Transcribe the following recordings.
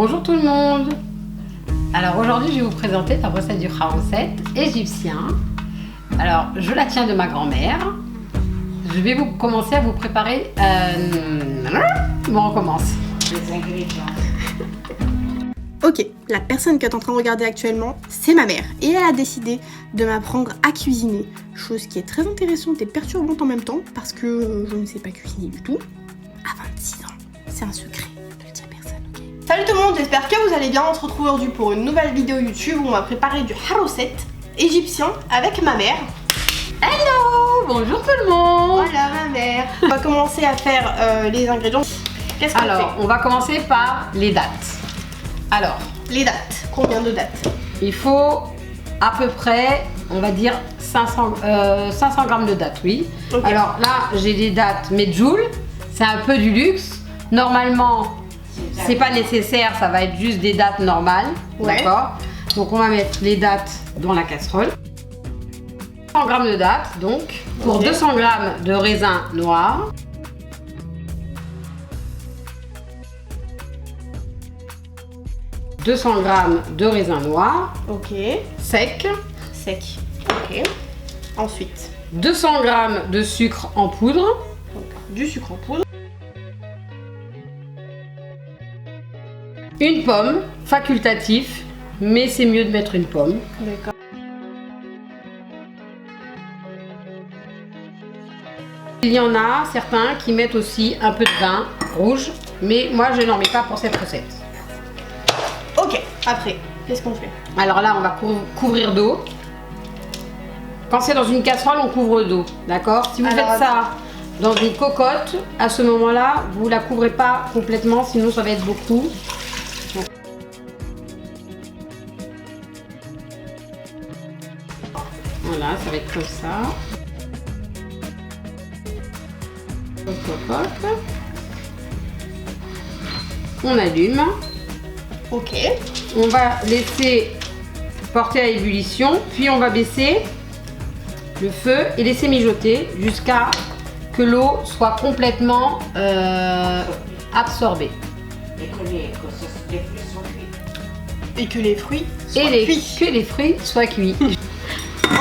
Bonjour tout le monde. Alors aujourd'hui je vais vous présenter la recette du kharoset égyptien. Alors je la tiens de ma grand-mère. Je vais commencer à vous préparer... Bon, on recommence. Les ingrédients. Ok, la personne que tu es en train de regarder actuellement, c'est ma mère. Et elle a décidé de m'apprendre à cuisiner. Chose qui est très intéressante et perturbante en même temps, parce que je ne sais pas cuisiner du tout. À 26 ans, c'est un secret, ne le dis à personne, ok? Salut tout le monde, j'espère que vous allez bien. On se retrouve aujourd'hui pour une nouvelle vidéo YouTube où on va préparer du kharoset égyptien avec ma mère. Hello, bonjour tout le monde. Voilà ma mère. On va commencer à faire les ingrédients. Qu'est-ce qu'on fait? Alors, on va commencer par les dates. Alors, les dates. Combien de dates? il faut à peu près, on va dire 500 grammes de dates, oui. Okay. Alors là, j'ai des dates Medjool, c'est un peu du luxe. Normalement, c'est pas nécessaire, ça va être juste des dates normales, ouais. D'accord. Donc on va mettre les dates dans la casserole. 100 grammes de dates, donc pour okay. 200 grammes de raisin noir. « 200 grammes de raisin noir, ok, sec, ok. Ensuite, 200 grammes de sucre en poudre, donc, du sucre en poudre, une pomme, facultatif, mais c'est mieux de mettre une pomme. D'accord. Il y en a certains qui mettent aussi un peu de vin rouge, mais moi je n'en mets pas pour cette recette. Ok, après, qu'est-ce qu'on fait? Alors là, on va couvrir d'eau. Quand c'est dans une casserole, on couvre d'eau, d'accord? Si vous faites ça dans une cocotte, à ce moment-là, vous la couvrez pas complètement, sinon ça va être beaucoup. Voilà, ça va être comme ça. Cocotte. On allume. Ok. On va laisser porter à ébullition, puis on va baisser le feu et laisser mijoter jusqu'à que l'eau soit complètement absorbée. Et que les fruits soient cuits. Que les fruits soient cuits.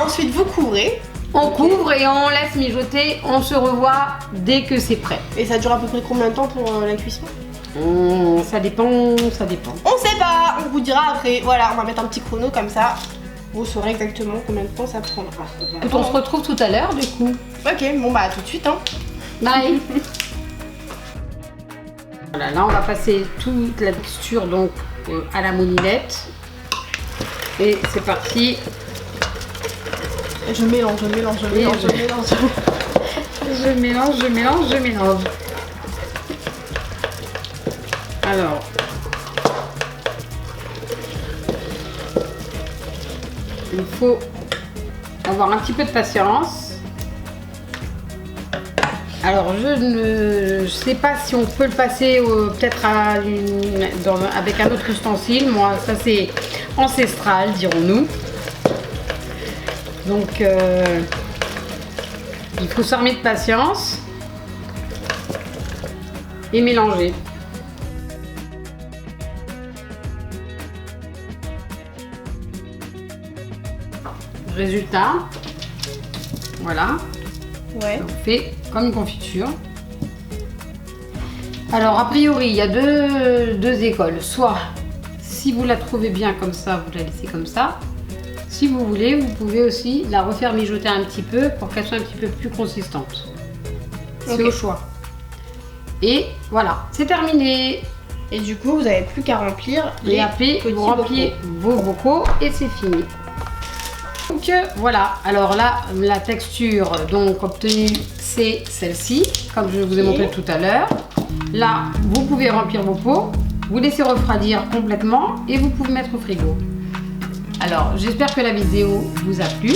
Ensuite, vous couvrez. On couvre et on laisse mijoter. On se revoit dès que c'est prêt. Et ça dure à peu près combien de temps pour la cuisson? Ça dépend. On sait pas, on vous dira après. Voilà, on va mettre un petit chrono comme ça. Vous saurez exactement combien de temps ça prendra. On se retrouve tout à l'heure du coup. Ok, bon bah à tout de suite. Hein. Bye. Voilà, là on va passer toute la texture donc à la moulinette. Et c'est parti. Je mélange. Je mélange. Alors, il faut avoir un petit peu de patience. Alors, je ne sais pas si on peut le passer peut-être avec un autre ustensile. Moi, ça c'est ancestral, dirons-nous. Donc, il faut s'armer de patience et mélanger. Résultat, voilà, ouais. On fait comme une confiture. Alors a priori il y a deux écoles, soit si vous la trouvez bien comme ça, vous la laissez comme ça. Si vous voulez, vous pouvez aussi la refaire mijoter un petit peu pour qu'elle soit un petit peu plus consistante. C'est okay. Au choix. Et voilà, c'est terminé. Et du coup, vous n'avez plus qu'à remplir et après vous rempliez vos bocaux et c'est fini. Donc voilà, alors là la texture donc obtenue c'est celle-ci, comme je vous ai montré tout à l'heure. Là vous pouvez remplir vos pots, vous laissez refroidir complètement et vous pouvez mettre au frigo. Alors j'espère que la vidéo vous a plu.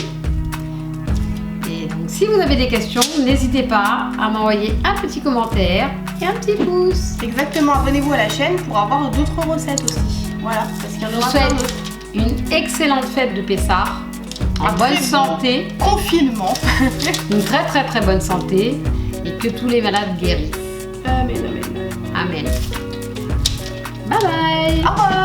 Et donc si vous avez des questions, n'hésitez pas à m'envoyer un petit commentaire et un petit pouce. Exactement, abonnez-vous à la chaîne pour avoir d'autres recettes aussi. Voilà, parce qu'il y en aura plein d'autres. Une excellente fête de Pessah. En bonne santé, confinement, une très bonne santé et que tous les malades guérissent. Amen. Amen. Bye bye. Au revoir.